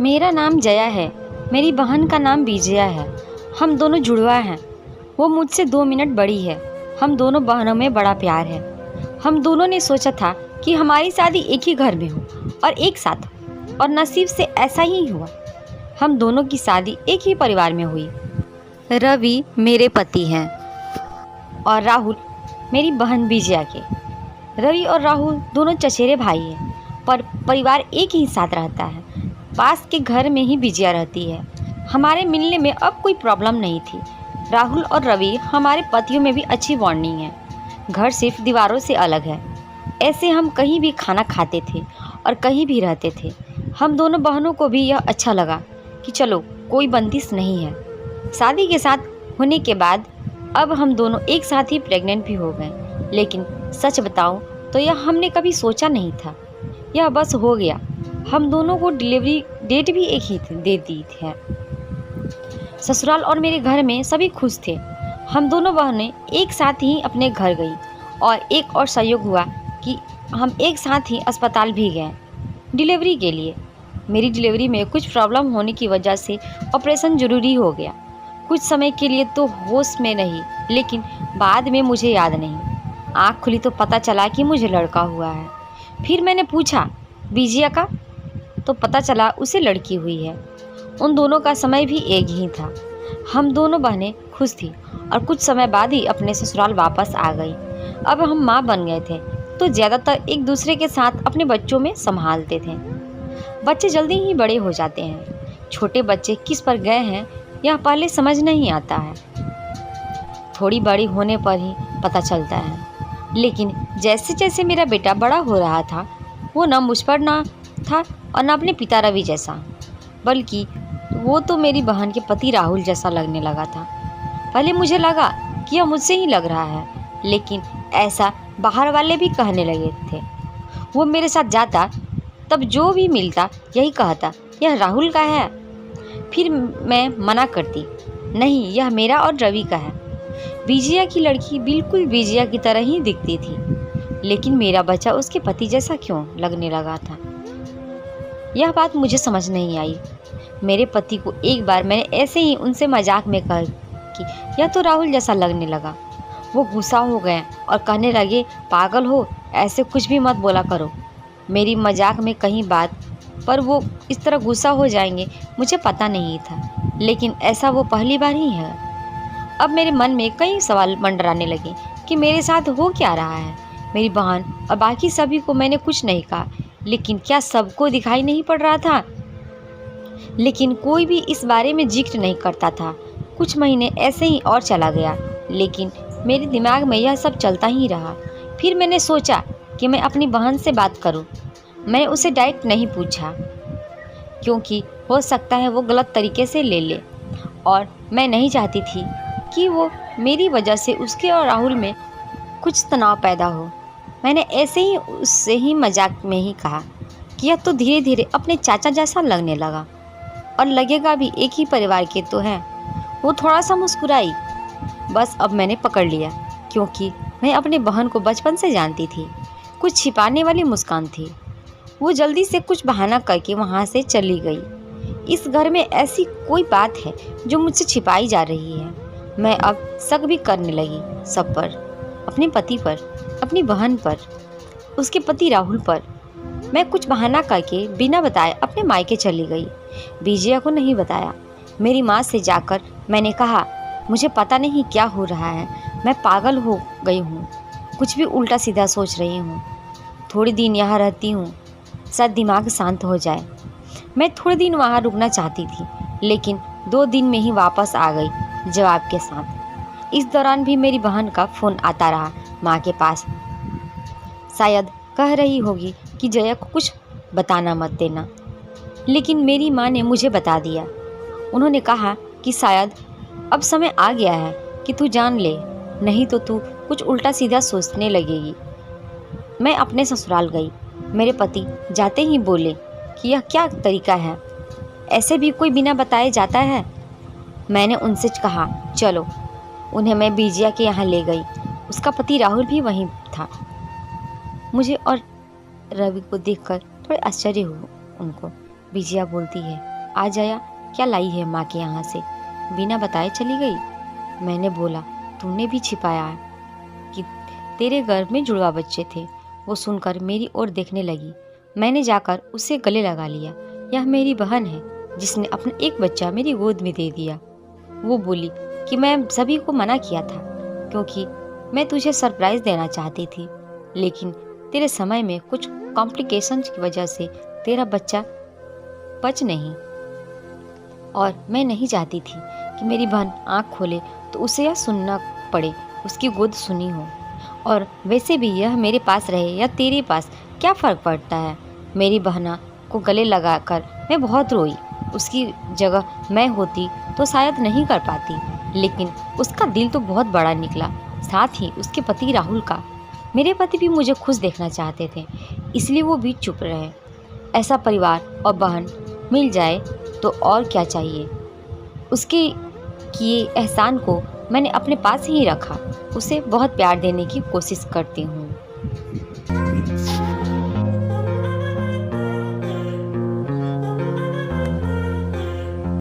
मेरा नाम जया है। मेरी बहन का नाम विजया है। हम दोनों जुड़वा हैं। वो मुझसे 2 मिनट बड़ी है। हम दोनों बहनों में बड़ा प्यार है। हम दोनों ने सोचा था कि हमारी शादी एक ही घर में हो और एक साथ, और नसीब से ऐसा ही हुआ। हम दोनों की शादी एक ही परिवार में हुई। रवि मेरे पति हैं और राहुल मेरी बहन विजया के। रवि और राहुल दोनों चचेरे भाई हैं, पर परिवार एक ही साथ रहता है। पास के घर में ही विजया रहती है। हमारे मिलने में अब कोई प्रॉब्लम नहीं थी। राहुल और रवि हमारे पतियों में भी अच्छी बॉन्डिंग है। घर सिर्फ दीवारों से अलग है। ऐसे हम कहीं भी खाना खाते थे और कहीं भी रहते थे। हम दोनों बहनों को भी यह अच्छा लगा कि चलो कोई बंदिश नहीं है। शादी के साथ होने के बाद अब हम दोनों एक साथ ही प्रेग्नेंट भी हो गए। लेकिन सच बताऊं तो यह हमने कभी सोचा नहीं था। यह बस हो गया। हम दोनों को डिलीवरी डेट भी एक ही दे दी है। ससुराल और मेरे घर में सभी खुश थे। हम दोनों बहनें एक साथ ही अपने घर गई और एक और संयोग हुआ कि हम एक साथ ही अस्पताल भी गए डिलीवरी के लिए। मेरी डिलीवरी में कुछ प्रॉब्लम होने की वजह से ऑपरेशन ज़रूरी हो गया। कुछ समय के लिए तो होश में नहीं, लेकिन बाद में मुझे याद नहीं। आँख खुली तो पता चला कि मुझे लड़का हुआ है। फिर मैंने पूछा विजया का, तो पता चला उसे लड़की हुई है। उन दोनों का समय भी एक ही था। हम दोनों बहनें खुश थी और कुछ समय बाद ही अपने ससुराल वापस आ गई। अब हम माँ बन गए थे तो ज़्यादातर एक दूसरे के साथ अपने बच्चों में संभालते थे। बच्चे जल्दी ही बड़े हो जाते हैं। छोटे बच्चे किस पर गए हैं यह पहले समझ नहीं आता है। थोड़ी बड़ी होने पर ही पता चलता है। लेकिन जैसे जैसे मेरा बेटा बड़ा हो रहा था, वो न मुझ पर ना था और न अपने पिता रवि जैसा, बल्कि वो तो मेरी बहन के पति राहुल जैसा लगने लगा था। पहले मुझे लगा कि यह मुझसे ही लग रहा है, लेकिन ऐसा बाहर वाले भी कहने लगे थे। वो मेरे साथ जाता तब जो भी मिलता यही कहता, यह राहुल का है। फिर मैं मना करती, नहीं यह मेरा और रवि का है। विजया की लड़की बिल्कुल विजया की तरह ही दिखती थी, लेकिन मेरा बच्चा उसके पति जैसा क्यों लगने लगा था। यह बात मुझे समझ नहीं आई। मेरे पति को एक बार मैंने ऐसे ही उनसे मजाक में कहा कि यह तो राहुल जैसा लगने लगा। वो गुस्सा हो गए और कहने लगे, पागल हो, ऐसे कुछ भी मत बोला करो। मेरी मजाक में कहीं बात पर वो इस तरह गुस्सा हो जाएंगे मुझे पता नहीं था, लेकिन ऐसा वो पहली बार ही है। अब मेरे मन में कई सवाल मंडराने लगे कि मेरे साथ हो क्या रहा है। मेरी बहन और बाकी सभी को मैंने कुछ नहीं कहा, लेकिन क्या सबको दिखाई नहीं पड़ रहा था? लेकिन कोई भी इस बारे में जिक्र नहीं करता था। कुछ महीने ऐसे ही और चला गया, लेकिन मेरे दिमाग में यह सब चलता ही रहा। फिर मैंने सोचा कि मैं अपनी बहन से बात करूं। मैंने उसे डायरेक्ट नहीं पूछा, क्योंकि हो सकता है वो गलत तरीके से ले ले, और मैं नहीं चाहती थी कि वो मेरी वजह से उसके और राहुल में कुछ तनाव पैदा हो। मैंने ऐसे ही उससे ही मजाक में ही कहा कि यह तो धीरे धीरे अपने चाचा जैसा लगने लगा और लगेगा भी, एक ही परिवार के तो हैं। वो थोड़ा सा मुस्कुराई। बस अब मैंने पकड़ लिया, क्योंकि मैं अपने बहन को बचपन से जानती थी। कुछ छिपाने वाली मुस्कान थी। वो जल्दी से कुछ बहाना करके वहाँ से चली गई। इस घर में ऐसी कोई बात है जो मुझसे छिपाई जा रही है। मैं अब शक भी करने लगी सब पर, अपने पति पर, अपनी बहन पर, उसके पति राहुल पर। मैं कुछ बहाना करके बिना बताए अपने मायके चली गई। विजया को नहीं बताया। मेरी माँ से जाकर मैंने कहा, मुझे पता नहीं क्या हो रहा है, मैं पागल हो गई हूँ, कुछ भी उल्टा सीधा सोच रही हूँ। थोड़ी दिन यहाँ रहती हूँ, शायद दिमाग शांत हो जाए। मैं थोड़े दिन वहाँ रुकना चाहती थी, लेकिन 2 दिन में ही वापस आ गई जवाब के साथ। इस दौरान भी मेरी बहन का फ़ोन आता रहा माँ के पास। शायद कह रही होगी कि जया को कुछ बताना मत देना, लेकिन मेरी माँ ने मुझे बता दिया। उन्होंने कहा कि शायद अब समय आ गया है कि तू जान ले, नहीं तो तू कुछ उल्टा सीधा सोचने लगेगी। मैं अपने ससुराल गई। मेरे पति जाते ही बोले कि यह क्या तरीका है, ऐसे भी कोई बिना बताए जाता है। मैंने उनसे कहा चलो। उन्हें मैं विजया के यहाँ ले गई। उसका पति राहुल भी वहीं था। मुझे और रवि को देखकर थोड़े आश्चर्य हुआ उनको। विजया बोलती है, आ जाया, क्या लाई है माँ के यहाँ से? बिना बताए चली गई। मैंने बोला, तूने भी छिपाया कि तेरे गर्भ में जुड़वा बच्चे थे। वो सुनकर मेरी ओर देखने लगी। मैंने जाकर उसे गले लगा लिया। यह मेरी बहन है जिसने अपना एक बच्चा मेरी गोद में दे दिया। वो बोली कि मैं सभी को मना किया था क्योंकि मैं तुझे सरप्राइज देना चाहती थी, लेकिन तेरे समय में कुछ कॉम्प्लिकेशंस की वजह से तेरा बच्चा बच नहीं, और मैं नहीं चाहती थी कि मेरी बहन आँख खोले तो उसे यह सुनना पड़े उसकी गोद सुनी हो। और वैसे भी यह मेरे पास रहे या तेरे पास, क्या फ़र्क पड़ता है? मेरी बहना को गले लगाकर मैं बहुत रोई। उसकी जगह मैं होती तो शायद नहीं कर पाती, लेकिन उसका दिल तो बहुत बड़ा निकला, साथ ही उसके पति राहुल का। मेरे पति भी मुझे खुश देखना चाहते थे, इसलिए वो भी चुप रहे। ऐसा परिवार और बहन मिल जाए तो और क्या चाहिए। उसके किए एहसान को मैंने अपने पास ही रखा। उसे बहुत प्यार देने की कोशिश करती हूँ।